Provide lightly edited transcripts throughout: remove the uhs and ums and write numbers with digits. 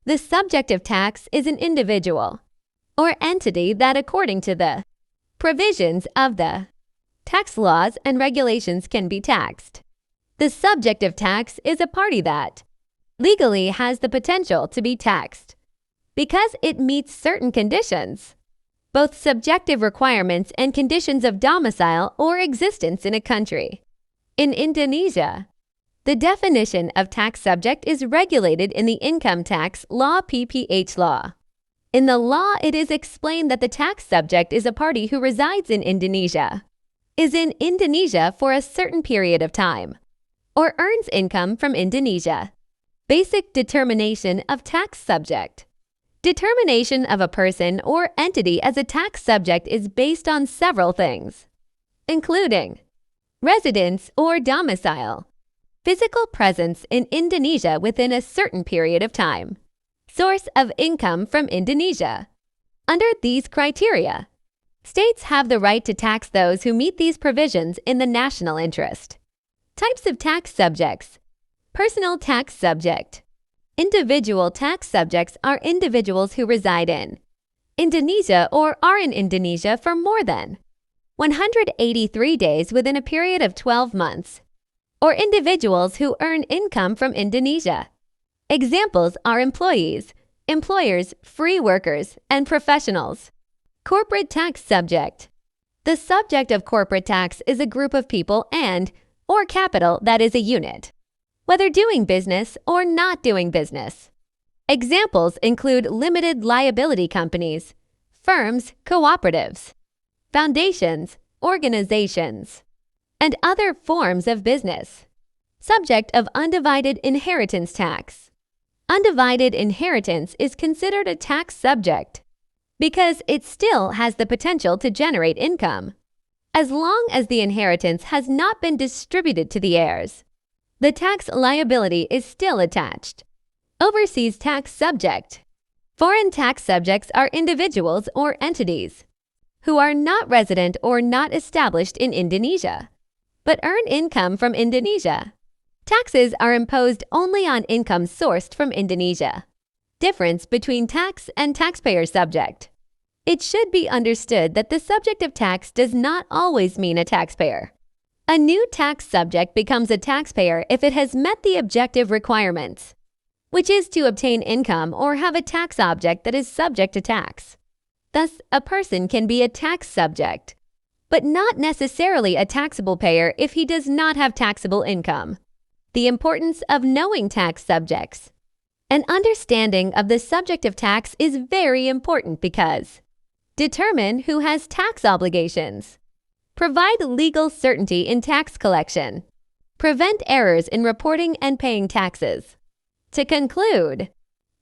The subject of tax is an individual or entity that, according to the provisions of the tax laws and regulations, can be taxed. The subject of tax is a party that legally has the potential to be taxed because it meets certain conditions, both subjective requirements and conditions of domicile or existence in a country. In Indonesia, the definition of tax subject is regulated in the income tax law (PPH) law. In the law, it is explained that the tax subject is a party who resides in Indonesia, is in Indonesia for a certain period of time, or earns income from Indonesia. Basic determination of tax subject. Determination of a person or entity as a tax subject is based on several things, including residence or domicile, physical presence in Indonesia within a certain period of time, source of income from Indonesia. Under these criteria, states have the right to tax those who meet these provisions in the national interest. Types of tax subjects. Personal tax subject. Individual tax subjects are individuals who reside in Indonesia or are in Indonesia for more than 183 days within a period of 12 months, or individuals who earn income from Indonesia. Examples are employees, employers, free workers, and professionals. Corporate tax subject. The subject of corporate tax is a group of people or capital that is a unit, whether doing business or not doing business. Examples include limited liability companies, firms, cooperatives, foundations, organizations, and other forms of business. Subject of undivided inheritance tax. Undivided inheritance is considered a tax subject because it still has the potential to generate income, as long as the inheritance has not been distributed to the heirs. The tax liability is still attached. Overseas tax subject. Foreign tax subjects are individuals or entities who are not resident or not established in Indonesia, but earn income from Indonesia. Taxes are imposed only on income sourced from Indonesia. Difference between tax and taxpayer subject. It should be understood that the subject of tax does not always mean a taxpayer. A new tax subject becomes a taxpayer if it has met the objective requirements, which is to obtain income or have a tax object that is subject to tax. Thus, a person can be a tax subject, but not necessarily a taxable payer if he does not have taxable income. The importance of knowing tax subjects. An understanding of the subject of tax is very important because determine who has tax obligations, provide legal certainty in tax collection, prevent errors in reporting and paying taxes. To conclude,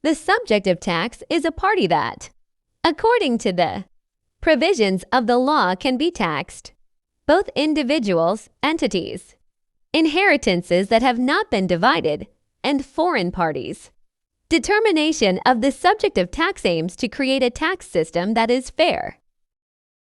the subject of tax is a party that, according to the provisions of the law, can be taxed, both individuals, entities, inheritances that have not been divided, and foreign parties. Determination of the subject of tax aims to create a tax system that is fair,